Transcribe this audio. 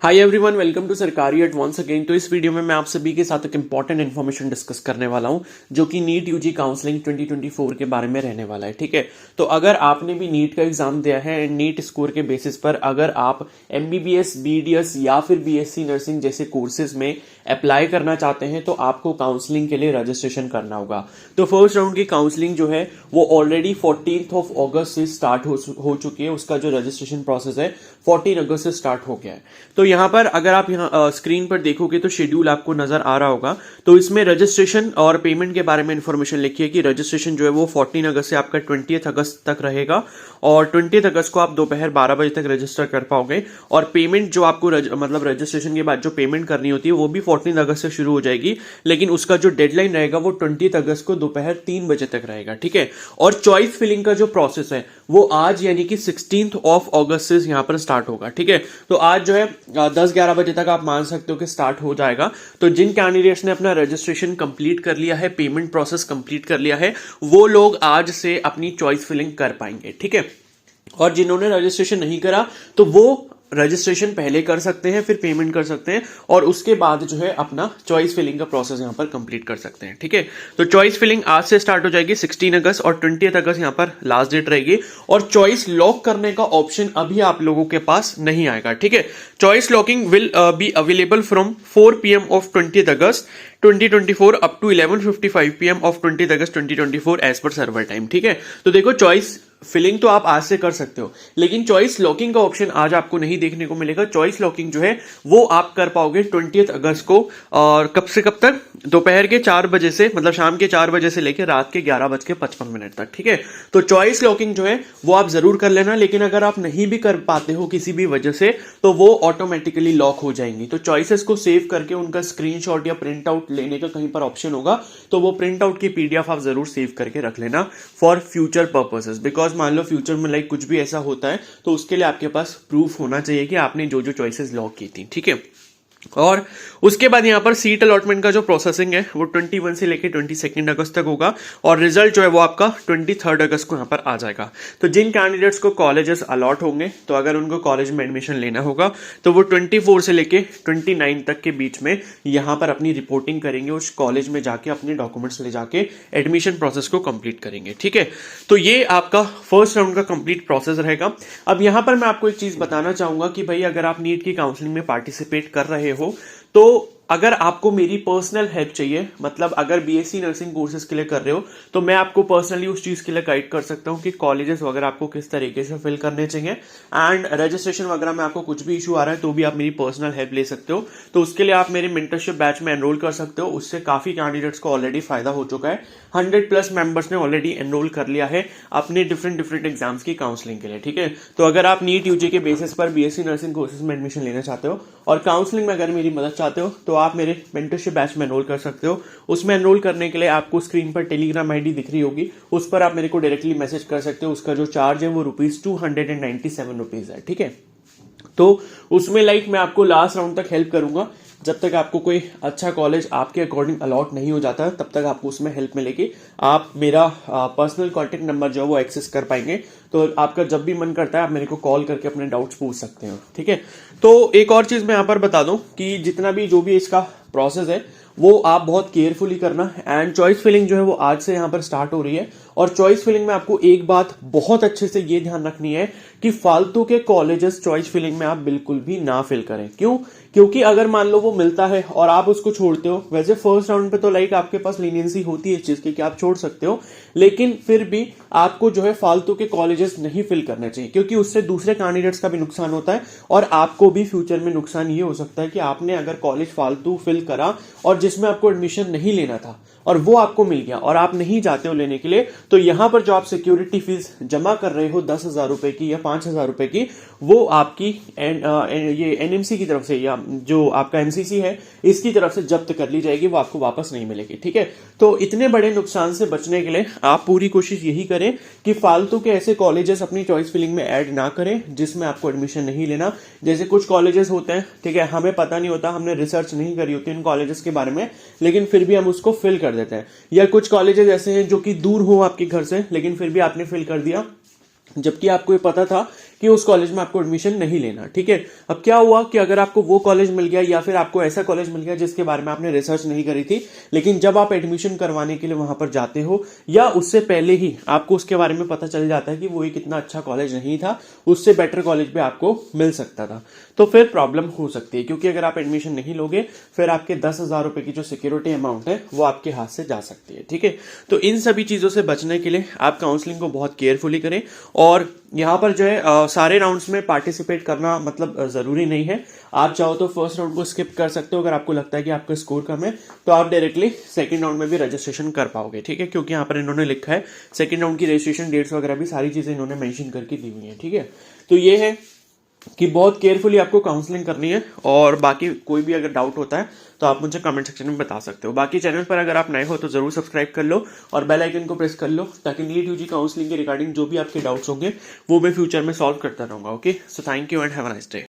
Hi everyone, welcome to सरकारी advance again. तो इस वीडियो में मैं आप सभी के साथ एक इंपॉर्टेंट इन्फॉर्मेशन डिस्कस करने वाला हूं जो कि नीट यूजी काउंसलिंग 2024 के बारे में रहने वाला है। ठीक है, तो अगर आपने भी नीट का एग्जाम दिया है एंड नीट स्कोर के बेसिस पर अगर आप एमबीबीएस, बीडीएस या फिर बीएससी नर्सिंग जैसे कोर्सेज में अप्लाई करना चाहते हैं तो आपको काउंसलिंग के लिए रजिस्ट्रेशन करना होगा। तो फर्स्ट राउंड की काउंसलिंग जो है वो ऑलरेडी 14 अगस्त से स्टार्ट हो चुकी है। उसका जो रजिस्ट्रेशन प्रोसेस है 14 अगस्त से स्टार्ट हो गया है। तो यहाँ पर अगर आप यहाँ स्क्रीन पर देखोगे तो शेड्यूल आपको नजर आ रहा होगा। तो इसमें रजिस्ट्रेशन और पेमेंट के बारे में इंफॉर्मेशन लिखी है कि रजिस्ट्रेशन जो है वो 14 अगस्त से आपका 20 अगस्त तक रहेगा और 20 अगस्त को आप दोपहर 12 बजे तक रजिस्टर कर पाओगे। और पेमेंट जो आपको मतलब रजिस्ट्रेशन के बाद जो पेमेंट करनी होती है वो भी 14 अगस्त से शुरू हो जाएगी, लेकिन उसका जो डेडलाइन रहेगा वो 20 अगस्त को दोपहर 3 बजे तक रहेगा। ठीक है, और चॉइस फिलिंग का जो प्रोसेस है वो आज यानी कि 16 अगस्त से यहाँ पर स्टार्ट होगा। ठीक है, तो आज जो है 10-11 बजे तक आप मान सकते हो कि स्टार्ट हो जाएगा। तो जिन कैंडिडेट्स ने अपना रजिस्ट्रेशन कंप्लीट कर लिया है, पेमेंट प्रोसेस कंप्लीट कर लिया है, वो लोग आज से अपनी चॉइस फिलिंग कर पाएंगे। ठीक है, और जिन्होंने रजिस्ट्रेशन नहीं करा तो वो रजिस्ट्रेशन पहले कर सकते हैं, फिर पेमेंट कर सकते हैं और उसके बाद जो है अपना चॉइस फिलिंग का प्रोसेस यहां पर कंप्लीट कर सकते हैं। ठीक है, तो चॉइस फिलिंग आज से स्टार्ट हो जाएगी 16 अगस्त और 20 अगस्त यहां पर लास्ट डेट रहेगी। और चॉइस लॉक करने का ऑप्शन अभी आप लोगों के पास नहीं आएगा। ठीक है, choice locking will be available from 4 PM of 20 August 2024 up to 11:55 PM of 20 August 2024 as per server time. ठीक है, तो देखो चॉइस फिलिंग तो आप आज से कर सकते हो, लेकिन चॉइस लॉकिंग का ऑप्शन आज आपको नहीं देखने को मिलेगा। चॉइस लॉकिंग जो है वो आप कर पाओगे 20 अगस्त को, और कब से कब तक? दोपहर के 4 बजे से, मतलब शाम के 4 बजे से लेकर रात के 11:55 तक। ठीक है, तो चॉइस लॉकिंग जो है वो आप जरूर कर लेना, लेकिन अगर आप नहीं भी कर पाते हो किसी भी वजह से तो वो ऑटोमेटिकली लॉक हो जाएंगी। तो चॉइसेस को सेव करके उनका स्क्रीनशॉट या प्रिंट आउट लेने का कहीं पर ऑप्शन होगा तो वो प्रिंट आउट की पीडीएफ आप जरूर सेव करके रख लेना फॉर फ्यूचर पर्पसेस। बिकॉज मान लो फ्यूचर में लाइक कुछ भी ऐसा होता है तो उसके लिए आपके पास प्रूफ होना चाहिए कि आपने जो जो चॉइसेस लॉक की थी। ठीक है, और उसके बाद यहां पर सीट अलॉटमेंट का जो प्रोसेसिंग है वो 21 से लेकर 22 अगस्त तक होगा और रिजल्ट जो है वो आपका 23 अगस्त को यहां पर आ जाएगा। तो जिन कैंडिडेट्स को कॉलेजेस अलॉट होंगे तो अगर उनको कॉलेज में एडमिशन लेना होगा तो वो 24 से लेकर 29 तक के बीच में यहां पर अपनी रिपोर्टिंग करेंगे, उस कॉलेज में जाके अपने डॉक्यूमेंट्स ले जाके एडमिशन प्रोसेस को कंप्लीट करेंगे। ठीक है, तो ये आपका फर्स्ट राउंड का कंप्लीट प्रोसेस रहेगा। अब यहां पर मैं आपको एक चीज बताना चाहूंगा कि भाई अगर आप नीट की काउंसलिंग में पार्टिसिपेट कर रहे हो तो अगर आपको मेरी पर्सनल हेल्प चाहिए, मतलब अगर बीएससी नर्सिंग कोर्सेज के लिए कर रहे हो तो मैं आपको पर्सनली उस चीज के लिए गाइड कर सकता हूं कि कॉलेजेस वगैरह आपको किस तरीके से फिल करने चाहिए एंड रजिस्ट्रेशन वगैरह में आपको कुछ भी इशू आ रहा है तो भी आप मेरी पर्सनल हेल्प ले सकते हो। तो उसके लिए आप मेरे मेंटरशिप बैच में एनरोल कर सकते हो। उससे काफी कैंडिडेट्स को ऑलरेडी फायदा हो चुका है। 100+ मेंबर्स ने ऑलरेडी एनरोल कर लिया है अपने डिफरेंट एग्जाम्स की काउंसलिंग के लिए। ठीक है, तो अगर आप नीट यूजी के बेसिस पर बीएससी नर्सिंग कोर्सेज में एडमिशन लेना चाहते हो और काउंसलिंग में अगर मेरी मदद चाहते हो तो आप मेरे मेंटरशिप बैच में एनरोल कर सकते हो। उसमें एनरोल करने के लिए आपको स्क्रीन पर टेलीग्राम आईडी दिख रही होगी, उस पर आप मेरे को डायरेक्टली मैसेज कर सकते हो। उसका जो चार्ज है वो ₹297 है। ठीक है, तो उसमें लाइक मैं आपको लास्ट राउंड तक हेल्प करूंगा। जब तक आपको कोई अच्छा कॉलेज आपके अकॉर्डिंग अलॉट नहीं हो जाता तब तक आपको उसमें हेल्प मिलेगी। आप मेरा पर्सनल कॉन्टेक्ट नंबर जो है वो एक्सेस कर पाएंगे। तो आपका जब भी मन करता है आप मेरे को कॉल करके अपने डाउट्स पूछ सकते हो। ठीक है, तो एक और चीज मैं यहाँ पर बता दूं कि जितना भी जो भी इसका प्रोसेस है वो आप बहुत केयरफुली करना। एंड चॉइस फिलिंग जो है वो आज से यहाँ पर स्टार्ट हो रही है और चॉइस फिलिंग में आपको एक बात बहुत अच्छे से ये ध्यान रखनी है कि फालतू के कॉलेजेस चॉइस फिलिंग में आप बिल्कुल भी ना फिल करें। क्यों? क्योंकि अगर मान लो वो मिलता है और आप उसको छोड़ते हो, वैसे फर्स्ट राउंड पे तो लाइक आपके पास लीनियंसी होती है इस चीज की कि आप छोड़ सकते हो, लेकिन फिर भी आपको जो है फालतू के कॉलेजेस नहीं फिल करने चाहिए क्योंकि उससे दूसरे कैंडिडेट्स का भी नुकसान होता है और आपको भी फ्यूचर में नुकसान ये हो सकता है कि आपने अगर कॉलेज फालतू फिल करा और जिसमें आपको एडमिशन नहीं लेना था और वो आपको मिल गया और आप नहीं जाते हो लेने के लिए, तो यहां पर जो आप सिक्योरिटी फीस जमा कर रहे हो 10,000 रुपए की या 5,000 रुपए की, वो आपकी ये एनएमसी की तरफ से या जो आपका एमसीसी है इसकी तरफ से जब्त कर ली जाएगी, वो आपको वापस नहीं मिलेगी। ठीक है, तो इतने बड़े नुकसान से बचने के लिए आप पूरी कोशिश यही करें कि फालतू के ऐसे कॉलेजेस अपनी चॉइस फिलिंग में ऐड ना करें जिसमें आपको एडमिशन नहीं लेना। जैसे कुछ कॉलेजेस होते हैं, ठीक है, हमें पता नहीं होता, हमने रिसर्च नहीं करी होती इन कॉलेजेस के बारे में, लेकिन फिर भी हम उसको फिल कर देते हैं। या कुछ कॉलेजेस ऐसे हैं जो कि दूर हो आपके घर से लेकिन फिर भी आपने फिल कर दिया, जबकि आपको ये पता था कि उस कॉलेज में आपको एडमिशन नहीं लेना, ठीक है। अब क्या हुआ कि अगर आपको वो कॉलेज मिल गया या फिर आपको ऐसा कॉलेज मिल गया जिसके बारे में आपने रिसर्च नहीं करी थी, लेकिन जब आप एडमिशन करवाने के लिए वहां पर जाते हो या उससे पहले ही आपको उसके बारे में पता चल जाता है कि वो एक इतना अच्छा कॉलेज नहीं था, उससे बेटर कॉलेज भी आपको मिल सकता था, तो फिर प्रॉब्लम हो सकती है। क्योंकि अगर आप एडमिशन नहीं लोगे फिर आपके 10,000 रुपए की जो सिक्योरिटी अमाउंट है वो आपके हाथ से जा सकती है, ठीक है। तो इन सभी चीजों से बचने के लिए आप काउंसलिंग को बहुत केयरफुली करें। और यहाँ पर जो है सारे राउंड्स में पार्टिसिपेट करना मतलब जरूरी नहीं है। आप चाहो तो फर्स्ट राउंड को स्किप कर सकते हो, अगर आपको लगता है कि आपका स्कोर कम है तो आप डायरेक्टली सेकंड राउंड में भी रजिस्ट्रेशन कर पाओगे, ठीक है। क्योंकि यहाँ पर इन्होंने लिखा है सेकंड राउंड की रजिस्ट्रेशन डेट्स वगैरह भी सारी चीजें इन्होंने मेंशन करके दी हुई है, ठीक है। तो ये है कि बहुत केयरफुली आपको काउंसलिंग करनी है। और बाकी कोई भी अगर डाउट होता है तो आप मुझे कमेंट सेक्शन में बता सकते हो। बाकी चैनल पर अगर आप नए हो तो जरूर सब्सक्राइब कर लो और बेल आइकन को प्रेस कर लो, ताकि नीट यूजी काउंसलिंग के रिगार्डिंग जो भी आपके डाउट्स होंगे वो मैं फ्यूचर में सॉल्व करता रहूंगा। Okay, so thank you and have a nice day.